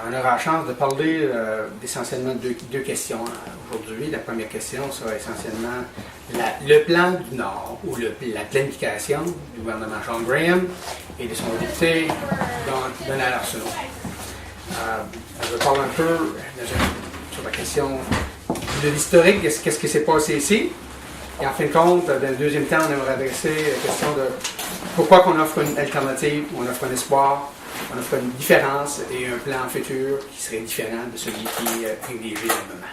on aura la chance de parler d'essentiellement deux questions aujourd'hui. La première question sera essentiellement le plan du Nord, ou la planification du gouvernement Sean Graham et de son député Donald Arsenault. Je parle un peu sur la question de l'historique, qu'est-ce qui s'est passé ici. Et en fin de compte, dans le deuxième temps, on aimerait adresser la question de pourquoi qu'on offre une alternative, on offre un espoir, on offre une différence et un plan futur qui serait différent de celui qui est privilégié dans le moment.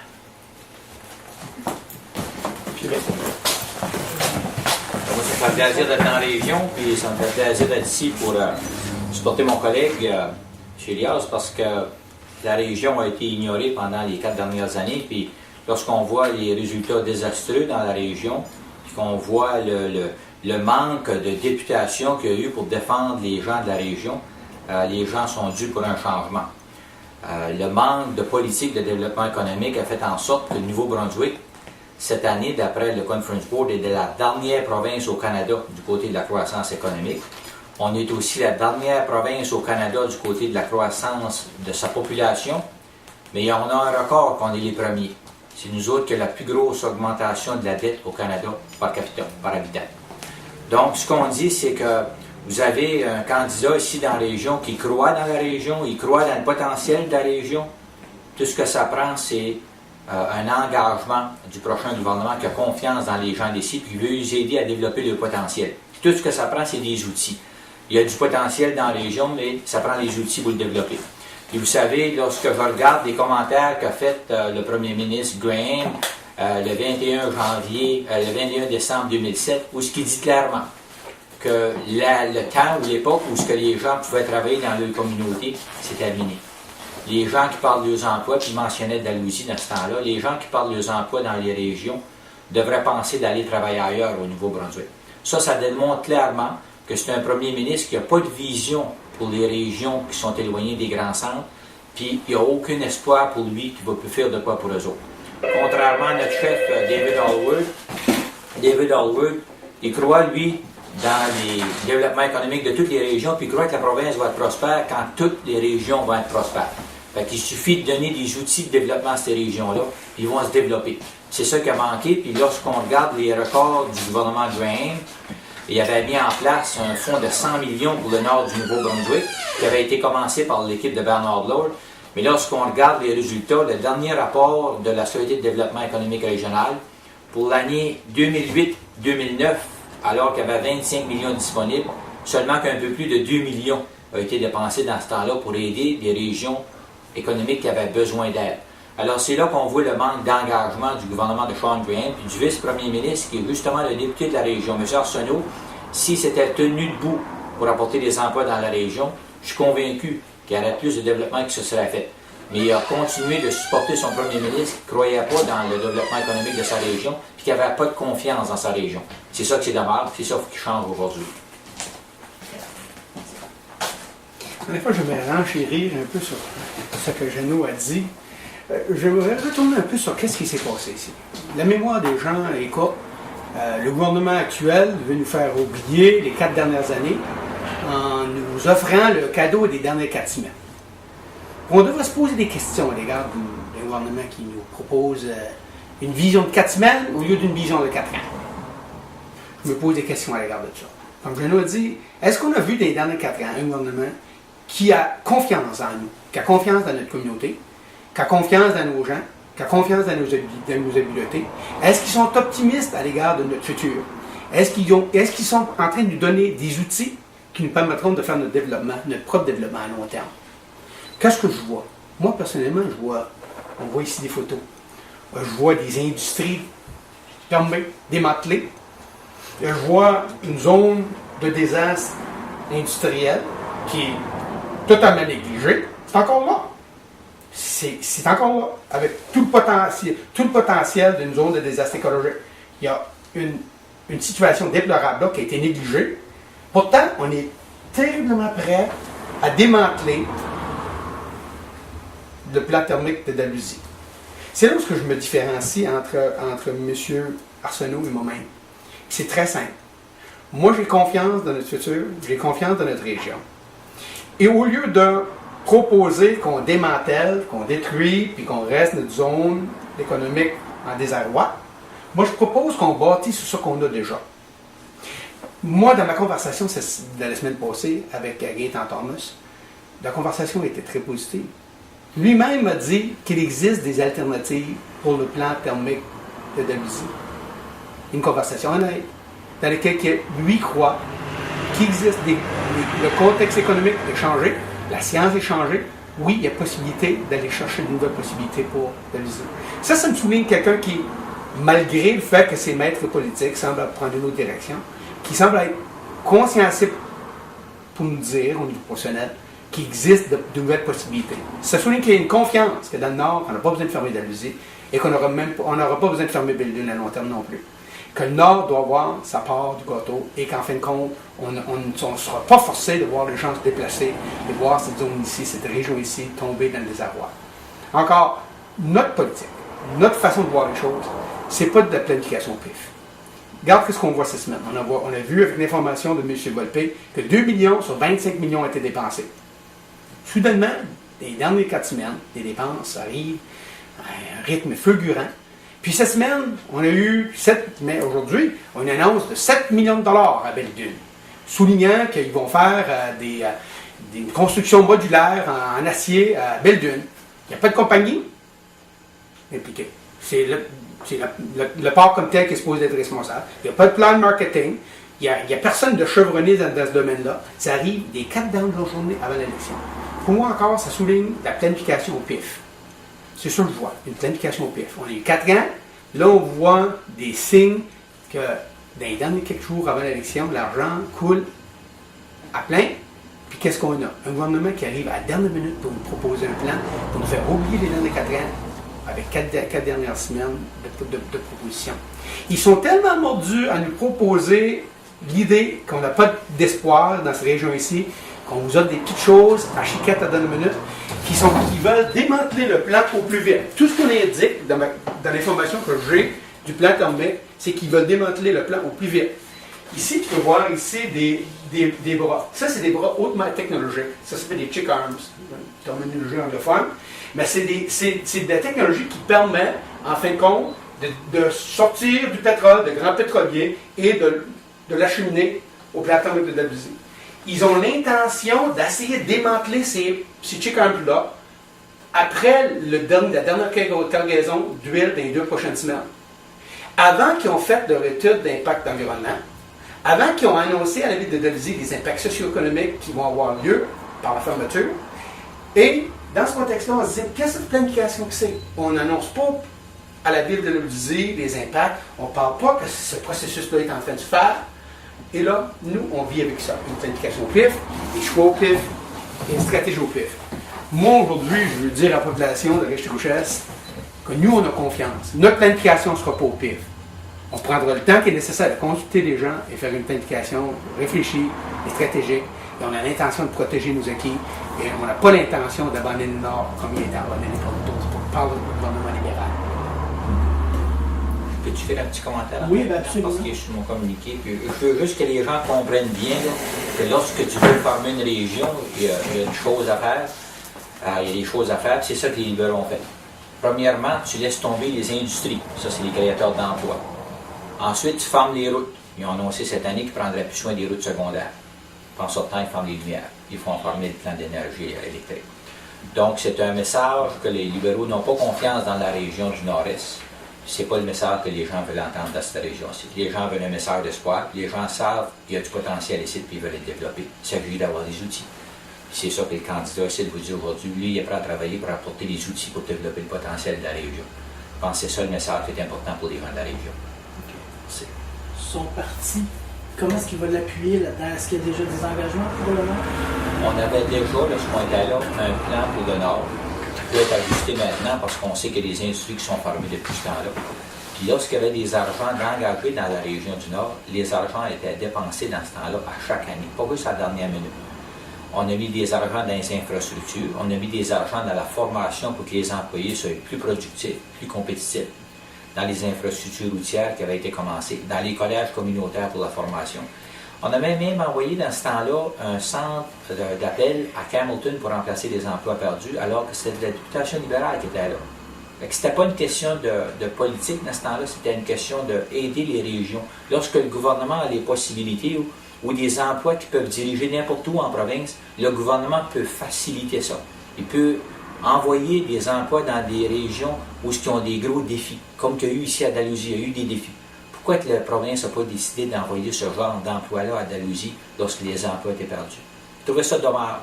Moi, ça me fait plaisir d'être dans la région, puis ça me fait plaisir d'être ici pour supporter mon collègue chez Liaz, parce que la région a été ignorée pendant les 4 dernières années, puis lorsqu'on voit les résultats désastreux dans la région, puis qu'on voit le manque de députation qu'il y a eu pour défendre les gens de la région, les gens sont dus pour un changement. Le manque de politique de développement économique a fait en sorte que le Nouveau-Brunswick, cette année, d'après le Conference Board, est de la dernière province au Canada du côté de la croissance économique. On est aussi la dernière province au Canada du côté de la croissance de sa population, mais on a un record qu'on est les premiers. C'est nous autres qui avons la plus grosse augmentation de la dette au Canada par capita, par habitant. Donc, ce qu'on dit, c'est que vous avez un candidat ici dans la région qui croit dans la région, il croit dans le potentiel de la région. Tout ce que ça prend, c'est un engagement du prochain gouvernement qui a confiance dans les gens d'ici, puis veut les aider à développer le potentiel. Tout ce que ça prend, c'est des outils. Il y a du potentiel dans la région, mais ça prend les outils pour le développer. Et vous savez, lorsque je regarde les commentaires qu'a fait le premier ministre Graham le 21 janvier, le 21 décembre 2007, où ce qui dit clairement que le temps ou l'époque où ce que les gens pouvaient travailler dans leur communauté, c'est terminé. Les gens qui parlent de leurs emplois, puis ils mentionnaient Dalhousie dans ce temps-là, les gens qui parlent de leurs emplois dans les régions devraient penser d'aller travailler ailleurs au Nouveau-Brunswick. Ça démontre clairement que c'est un premier ministre qui n'a pas de vision pour les régions qui sont éloignées des grands centres, puis il n'y a aucun espoir pour lui qui va plus faire de quoi pour eux autres. Contrairement à notre chef David Alward, il croit, lui, dans les développements économiques de toutes les régions, puis il croit que la province va être prospère quand toutes les régions vont être prospères. Fait qu'il suffit de donner des outils de développement à ces régions-là, puis ils vont se développer. C'est ça qui a manqué, puis lorsqu'on regarde les records du gouvernement Graham, il avait mis en place un fonds de 100 millions pour le nord du Nouveau-Brunswick, qui avait été commencé par l'équipe de Bernard Lord. Mais lorsqu'on regarde les résultats, le dernier rapport de la Société de développement économique régional, pour l'année 2008-2009, alors qu'il y avait 25 millions disponibles, seulement qu'un peu plus de 2 millions a été dépensé dans ce temps-là pour aider des régions économiques qui avaient besoin d'aide. Alors c'est là qu'on voit le manque d'engagement du gouvernement de Sean Graham et du vice-premier ministre qui est justement le député de la région, M. Arsenault. S'il s'était tenu debout pour apporter des emplois dans la région, je suis convaincu qu'il y aurait plus de développement qui se serait fait. Mais il a continué de supporter son premier ministre qui ne croyait pas dans le développement économique de sa région et qui n'avait pas de confiance dans sa région. C'est ça qui est dommage, c'est ça qui change aujourd'hui. Des fois, je me renchérir un peu sur ce que Jeannot a dit. Je voudrais retourner un peu sur qu'est-ce qui s'est passé ici. La mémoire des gens est courte. Le gouvernement actuel veut nous faire oublier les 4 dernières années en nous offrant le cadeau des dernières 4 semaines. On devrait se poser des questions à l'égard d'un gouvernement qui nous propose une vision de 4 semaines au lieu d'une vision de 4 ans. Je me pose des questions à l'égard de ça. Comme Jeannot a dit, est-ce qu'on a vu dans les dernières 4 ans un gouvernement qui a confiance en nous, qui a confiance dans notre communauté, qui a confiance dans nos gens, qui a confiance dans nos habiletés? Est-ce qu'ils sont optimistes à l'égard de notre futur? Est-ce qu'ils sont en train de nous donner des outils qui nous permettront de faire notre développement, notre propre développement à long terme? Qu'est-ce que je vois? Moi, personnellement, on voit ici des photos. Je vois des industries fermées, démantelées. Je vois une zone de désastre industriel qui est totalement négligée. C'est encore là. C'est encore là, avec tout le potentiel d'une zone de désastre écologique. Il y a une situation déplorable là, qui a été négligée. Pourtant, on est terriblement prêt à démanteler le plan thermique de Dalhousie. C'est là où je me différencie entre M. Arsenault et moi-même. C'est très simple. Moi, j'ai confiance dans notre futur, j'ai confiance dans notre région. Et au lieu de proposer qu'on démantèle, qu'on détruit, puis qu'on reste notre zone économique en désarroi. Moi, je propose qu'on bâtisse sur ce qu'on a déjà. Moi, dans ma conversation de la semaine passée avec Gaétan Thomas, la conversation était très positive. Lui-même m'a dit qu'il existe des alternatives pour le plan thermique de Dalhousie. Une conversation honnête, dans laquelle lui croit qu'il existe le contexte économique est changé, la science est changée. Oui, il y a possibilité d'aller chercher de nouvelles possibilités pour Dalhousie. Ça me souligne quelqu'un qui, malgré le fait que ses maîtres politiques semblent prendre une autre direction, qui semble être consciencieux pour nous dire, au niveau professionnel, qu'il existe de nouvelles possibilités. Ça souligne qu'il y a une confiance que dans le Nord, on n'a pas besoin de fermer Dalhousie et qu'on n'aura pas besoin de fermer Belleville à long terme non plus. Que le Nord doit avoir sa part du gâteau et qu'en fin de compte, on ne sera pas forcé de voir les gens se déplacer, de voir cette zone ici, cette région ici, tomber dans le désarroi. Encore, notre politique, notre façon de voir les choses, c'est pas de la planification pif. Regarde ce qu'on voit cette semaine. On a vu avec l'information de M. Volpe que 2 millions sur 25 millions ont été dépensés. Soudainement, les dernières 4 semaines, les dépenses arrivent à un rythme fulgurant. Puis cette semaine, on a eu, mais aujourd'hui, on annonce de 7 millions de dollars à Belle-Dune, soulignant qu'ils vont faire des constructions modulaires en acier à Belle-Dune. Il n'y a pas de compagnie impliquée. C'est le port comme tel qui est supposé être responsable. Il n'y a pas de plan de marketing. Il n'y a personne de chevronné dans ce domaine-là. Ça arrive des 4 dernières journées avant l'élection. Pour moi encore, ça souligne la planification au pif. C'est ça que je vois, une planification au pif. On a eu 4 ans. Là, on voit des signes que dans les derniers quelques jours avant l'élection, l'argent coule à plein. Puis qu'est-ce qu'on a? Un gouvernement qui arrive à la dernière minute pour nous proposer un plan, pour nous faire oublier les derniers 4 ans, avec 4 dernières semaines de propositions. Ils sont tellement mordus à nous proposer l'idée qu'on n'a pas d'espoir dans cette région ici, qu'on vous offre des petites choses à chiquette à la dernière minute, qui veulent démanteler le plan au plus vite. Tout ce qu'on indique dans l'information que j'ai du plan thermique, c'est qu'ils veulent démanteler le plan au plus vite. Ici, tu peux voir ici des bras. Ça, c'est des bras hautement technologiques. Ça s'appelle des chick arms, terminologie anglophone. Mais c'est de la technologie qui permet, en fin de compte, de sortir du pétrole, de grands pétroliers, et de l'acheminer au plan thermique de Dalhousie. Ils ont l'intention d'essayer de démanteler ces chick arms-là après la dernière cargaison d'huile dans les 2 prochaines semaines. Avant qu'ils ont fait leur étude d'impact d'environnement, avant qu'ils ont annoncé à la ville de Dalhousie des impacts socio-économiques qui vont avoir lieu par la fermeture. Et dans ce contexte-là, on se dit, qu'est-ce que cette planification que c'est? On n'annonce pas à la ville de Dalhousie les impacts, on ne parle pas que ce processus-là est en train de se faire. Et là, nous, on vit avec ça. Une planification au pif, des choix au pif, et une stratégie au pif. Moi, aujourd'hui, je veux dire à la population de Riche-Rouchesse que nous, on a confiance. Notre planification ne sera pas au pif. On prendra le temps qui est nécessaire de consulter les gens et faire une planification réfléchie et stratégique. Et on a l'intention de protéger nos acquis. Et on n'a pas l'intention d'abandonner le Nord comme il a été abandonné par le gouvernement libéral. Peux-tu faire un petit commentaire? Oui, bien absolument. Parce que je suis mon communiqué. Puis je veux juste que les gens comprennent bien là, que lorsque tu veux former une région, il y a une chose à faire. Il y a des choses à faire, c'est ça que les libéraux ont fait. Premièrement, tu laisses tomber les industries. Ça, c'est les créateurs d'emplois. Ensuite, tu fermes les routes. Ils ont annoncé cette année qu'ils prendraient plus soin des routes secondaires. En sortant, ils ferment les lumières. Ils font fermer le plan d'énergie électrique. Donc, c'est un message que les libéraux n'ont pas confiance dans la région du Nord-Est. Ce n'est pas le message que les gens veulent entendre dans cette région-ci. Les gens veulent un message d'espoir. Les gens savent qu'il y a du potentiel ici et ils veulent le développer. Il s'agit d'avoir des outils. C'est ça que le candidat essaie de vous dire aujourd'hui. Lui, il est prêt à travailler pour apporter les outils pour développer le potentiel de la région. Je pense que c'est ça le message qui est important pour les gens de la région. Okay. Son parti, comment est-ce qu'il va l'appuyer là-dedans? Est-ce qu'il y a déjà des engagements pour le Nord? On avait déjà, lorsqu'on était là, un plan pour le Nord qui peut être ajusté maintenant parce qu'on sait qu'il y a des industries qui sont fermées depuis ce temps-là. Puis lorsqu'il y avait des argents engagés dans la région du Nord, les argents étaient dépensés dans ce temps-là à chaque année, pas juste à la dernière minute. On a mis des argents dans les infrastructures, on a mis des argents dans la formation pour que les employés soient plus productifs, plus compétitifs, dans les infrastructures routières qui avaient été commencées, dans les collèges communautaires pour la formation. On avait même envoyé dans ce temps-là un centre d'appel à Campbellton pour remplacer les emplois perdus, alors que c'était la députation libérale qui était là. Ce n'était pas une question de politique dans ce temps-là, c'était une question d'aider les régions. Lorsque le gouvernement a les possibilités ou des emplois qui peuvent diriger n'importe où en province, le gouvernement peut faciliter ça. Il peut envoyer des emplois dans des régions où ils ont des gros défis, comme qu'il y a eu ici à Dalhousie, il y a eu des défis. Pourquoi que la province n'a pas décidé d'envoyer ce genre d'emploi-là à Dalhousie lorsque les emplois étaient perdus? Je trouvais ça dommage.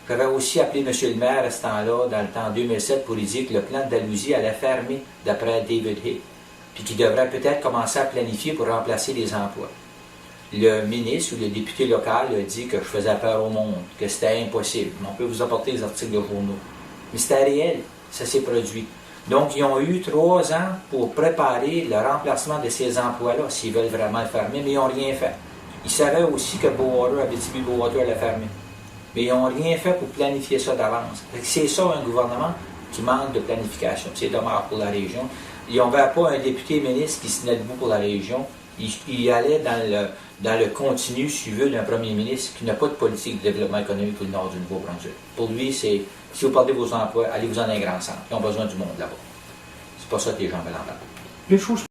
J'avais aussi appelé M. le maire à ce temps-là, dans le temps 2007, pour lui dire que le plan de Dalhousie allait fermer d'après David Hay, puis qu'il devrait peut-être commencer à planifier pour remplacer les emplois. Le ministre ou le député local a dit que je faisais peur au monde, que c'était impossible. On peut vous apporter les articles de journaux. Mais c'était réel, ça s'est produit. Donc, ils ont eu 3 ans pour préparer le remplacement de ces emplois-là, s'ils veulent vraiment le fermer, mais ils n'ont rien fait. Ils savaient aussi que Bowater, Abitibi-Bowater allait fermer. Mais ils n'ont rien fait pour planifier ça d'avance. C'est ça, un gouvernement qui manque de planification. C'est dommage pour la région. Ils n'avaient pas un député ministre qui se tenait debout pour la région. Il allait dans le continu suivi d'un premier ministre qui n'a pas de politique de développement économique pour le nord du Nouveau-Brunswick. Pour lui, c'est si vous perdez vos emplois, allez-vous en un grand centre. Ils ont besoin du monde là-bas. C'est pas ça que les gens veulent entendre. Les choses